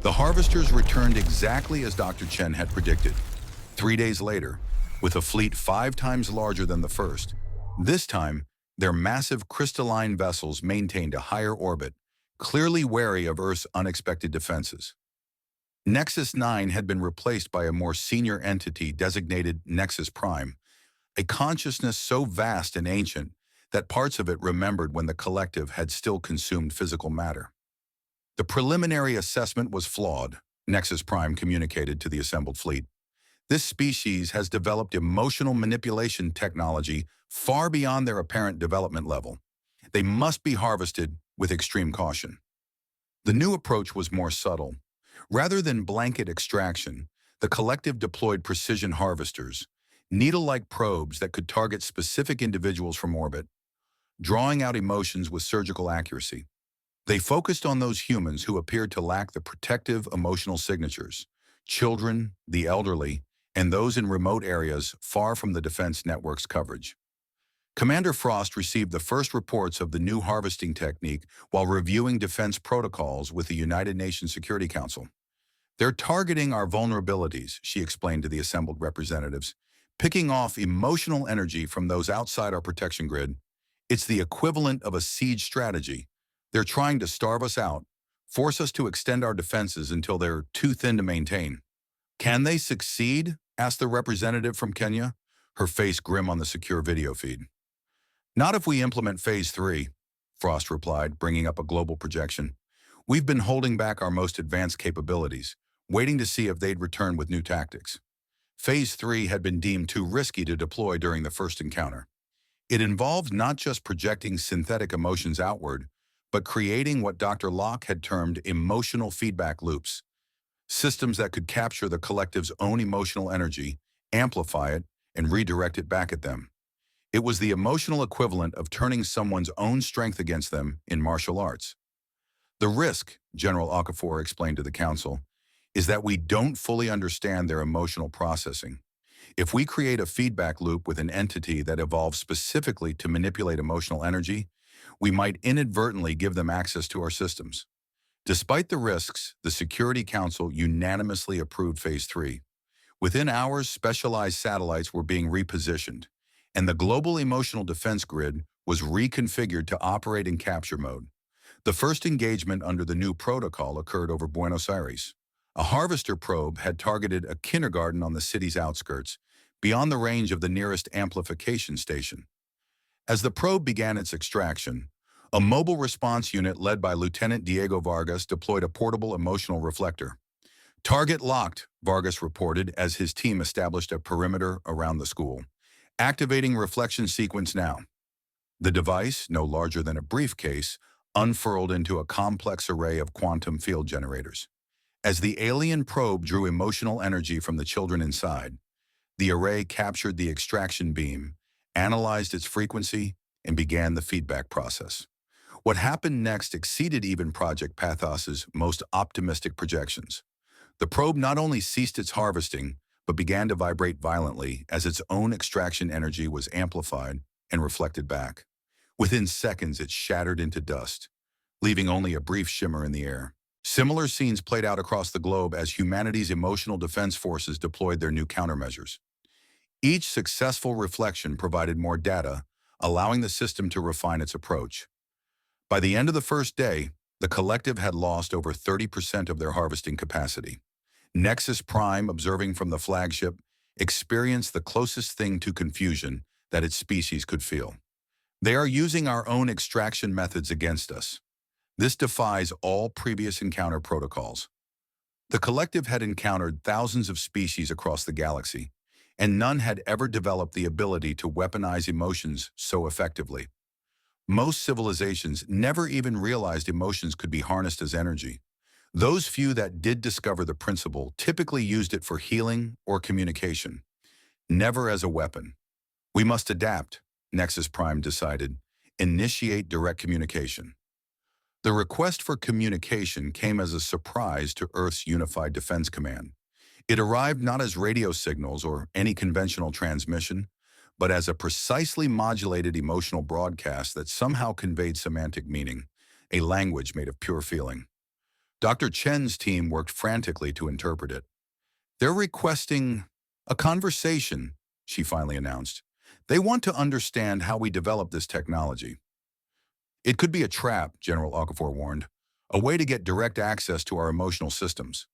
The harvesters returned exactly as Dr. Chen had predicted. 3 days later, with a fleet 5 times larger than the first, this time, their massive crystalline vessels maintained a higher orbit, clearly wary of Earth's unexpected defenses. Nexus 9 had been replaced by a more senior entity designated Nexus Prime, a consciousness so vast and ancient that parts of it remembered when the collective had still consumed physical matter. The preliminary assessment was flawed, Nexus Prime communicated to the assembled fleet. This species has developed emotional manipulation technology far beyond their apparent development level. They must be harvested with extreme caution. The new approach was more subtle. Rather than blanket extraction, the collective deployed precision harvesters, needle-like probes that could target specific individuals from orbit, drawing out emotions with surgical accuracy. They focused on those humans who appeared to lack the protective emotional signatures: children, the elderly, and those in remote areas far from the defense network's coverage. Commander Frost received the first reports of the new harvesting technique while reviewing defense protocols with the United Nations Security Council. "They're targeting our vulnerabilities," she explained to the assembled representatives, "picking off emotional energy from those outside our protection grid. It's the equivalent of a siege strategy. They're trying to starve us out, force us to extend our defenses until they're too thin to maintain." "Can they succeed?" asked the representative from Kenya, her face grim on the secure video feed. "Not if we implement Phase 3, Frost replied, bringing up a global projection. "We've been holding back our most advanced capabilities, waiting to see if they'd return with new tactics." Phase 3 had been deemed too risky to deploy during the first encounter. It involved not just projecting synthetic emotions outward, but creating what Dr. Locke had termed emotional feedback loops, systems that could capture the collective's own emotional energy, amplify it, and redirect it back at them. It was the emotional equivalent of turning someone's own strength against them in martial arts. "The risk," General Okafor explained to the Council, "is that we don't fully understand their emotional processing. If we create a feedback loop with an entity that evolves specifically to manipulate emotional energy, we might inadvertently give them access to our systems." Despite the risks, the Security Council unanimously approved Phase 3. Within hours, specialized satellites were being repositioned, and the global emotional defense grid was reconfigured to operate in capture mode. The first engagement under the new protocol occurred over Buenos Aires. A harvester probe had targeted a kindergarten on the city's outskirts, beyond the range of the nearest amplification station. As the probe began its extraction, a mobile response unit led by Lieutenant Diego Vargas deployed a portable emotional reflector. "Target locked," Vargas reported as his team established a perimeter around the school. "Activating reflection sequence now." The device, no larger than a briefcase, unfurled into a complex array of quantum field generators. As the alien probe drew emotional energy from the children inside, the array captured the extraction beam, analyzed its frequency, and began the feedback process. What happened next exceeded even Project Pathos's most optimistic projections. The probe not only ceased its harvesting, but began to vibrate violently as its own extraction energy was amplified and reflected back. Within seconds, it shattered into dust, leaving only a brief shimmer in the air. Similar scenes played out across the globe as humanity's emotional defense forces deployed their new countermeasures. Each successful reflection provided more data, allowing the system to refine its approach. By the end of the first day, the collective had lost over 30% of their harvesting capacity. Nexus Prime, observing from the flagship, experienced the closest thing to confusion that its species could feel. "They are using our own extraction methods against us. This defies all previous encounter protocols." The collective had encountered thousands of species across the galaxy, and none had ever developed the ability to weaponize emotions so effectively. Most civilizations never even realized emotions could be harnessed as energy. Those few that did discover the principle typically used it for healing or communication, never as a weapon. "We must adapt," Nexus Prime decided. "Initiate direct communication." The request for communication came as a surprise to Earth's Unified Defense Command. It arrived not as radio signals or any conventional transmission, but as a precisely modulated emotional broadcast that somehow conveyed semantic meaning, a language made of pure feeling. Dr. Chen's team worked frantically to interpret it. They're requesting a conversation, she finally announced. They want to understand how we develop this technology. It could be a trap, General Okafor warned, a way to get direct access to our emotional systems.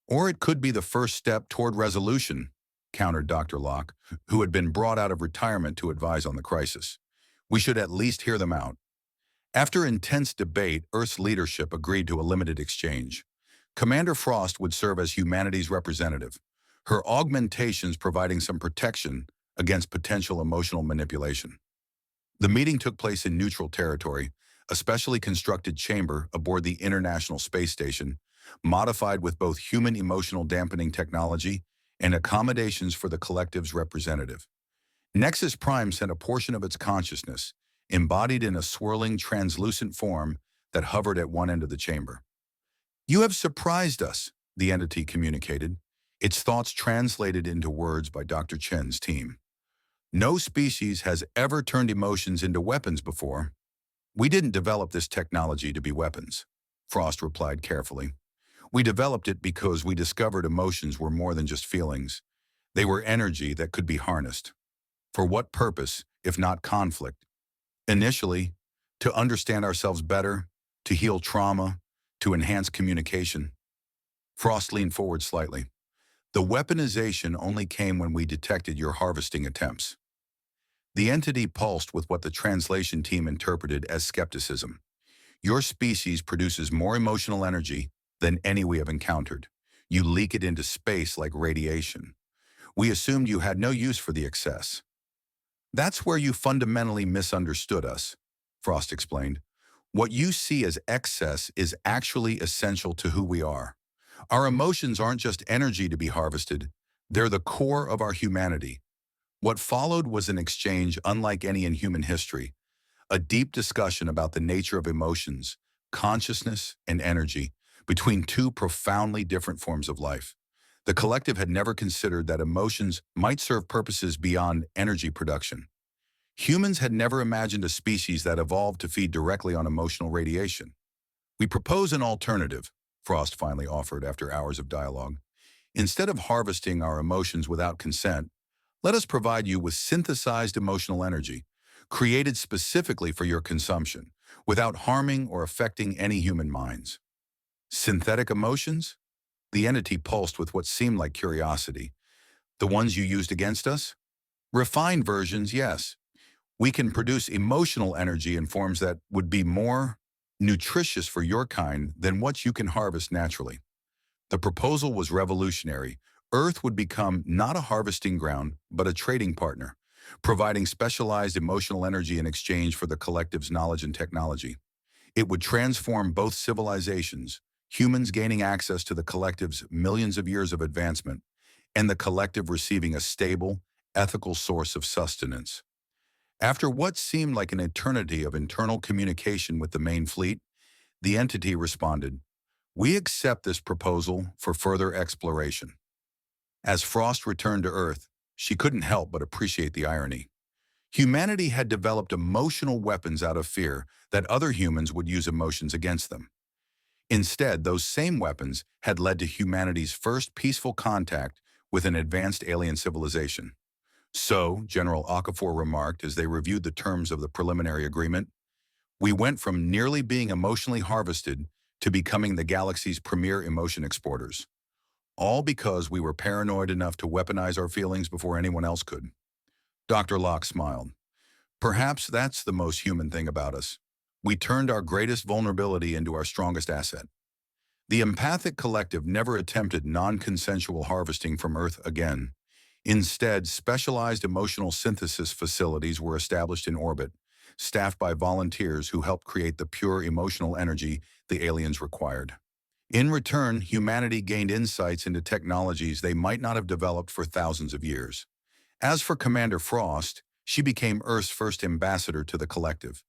Or it could be the first step toward resolution, countered Dr. Locke, who had been brought out of retirement to advise on the crisis. We should at least hear them out. After intense debate, Earth's leadership agreed to a limited exchange. Commander Frost would serve as humanity's representative, her augmentations providing some protection against potential emotional manipulation. The meeting took place in neutral territory, a specially constructed chamber aboard the International Space Station, modified with both human emotional dampening technology and accommodations for the collective's representative. Nexus Prime sent a portion of its consciousness, embodied in a swirling, translucent form that hovered at one end of the chamber. You have surprised us, the entity communicated, its thoughts translated into words by Dr. Chen's team. No species has ever turned emotions into weapons before. We didn't develop this technology to be weapons, Frost replied carefully. We developed it because we discovered emotions were more than just feelings. They were energy that could be harnessed. For what purpose, if not conflict? Initially, to understand ourselves better, to heal trauma, to enhance communication. Frost leaned forward slightly. The weaponization only came when we detected your harvesting attempts. The entity pulsed with what the translation team interpreted as skepticism. Your species produces more emotional energy than any we have encountered. You leak it into space like radiation. We assumed you had no use for the excess. That's where you fundamentally misunderstood us, Frost explained. What you see as excess is actually essential to who we are. Our emotions aren't just energy to be harvested. They're the core of our humanity. What followed was an exchange unlike any in human history, a deep discussion about the nature of emotions, consciousness, and energy between two profoundly different forms of life. The collective had never considered that emotions might serve purposes beyond energy production. Humans had never imagined a species that evolved to feed directly on emotional radiation. We propose an alternative, Frost finally offered after hours of dialogue. Instead of harvesting our emotions without consent, let us provide you with synthesized emotional energy, created specifically for your consumption, without harming or affecting any human minds. Synthetic emotions? The entity pulsed with what seemed like curiosity. The ones you used against us? Refined versions, yes. We can produce emotional energy in forms that would be more nutritious for your kind than what you can harvest naturally. The proposal was revolutionary. Earth would become not a harvesting ground, but a trading partner, providing specialized emotional energy in exchange for the collective's knowledge and technology. It would transform both civilizations, humans gaining access to the collective's millions of years of advancement, and the collective receiving a stable, ethical source of sustenance. After what seemed like an eternity of internal communication with the main fleet, the entity responded, "We accept this proposal for further exploration." As Frost returned to Earth, she couldn't help but appreciate the irony. Humanity had developed emotional weapons out of fear that other humans would use emotions against them. Instead, those same weapons had led to humanity's first peaceful contact with an advanced alien civilization. So, General Okafor remarked as they reviewed the terms of the preliminary agreement, we went from nearly being emotionally harvested to becoming the galaxy's premier emotion exporters. All because we were paranoid enough to weaponize our feelings before anyone else could. Dr. Locke smiled. Perhaps that's the most human thing about us. We turned our greatest vulnerability into our strongest asset. The empathic collective never attempted non-consensual harvesting from Earth again. Instead, specialized emotional synthesis facilities were established in orbit, staffed by volunteers who helped create the pure emotional energy the aliens required. In return, humanity gained insights into technologies they might not have developed for thousands of years. As for Commander Frost, she became Earth's first ambassador to the collective,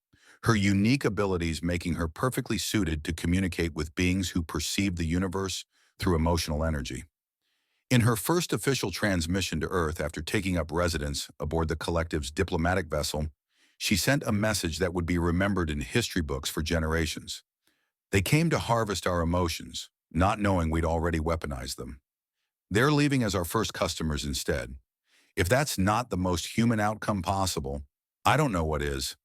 her unique abilities making her perfectly suited to communicate with beings who perceive the universe through emotional energy. In her first official transmission to Earth after taking up residence aboard the collective's diplomatic vessel, she sent a message that would be remembered in history books for generations. They came to harvest our emotions, not knowing we'd already weaponized them. They're leaving as our first customers instead. If that's not the most human outcome possible, I don't know what is.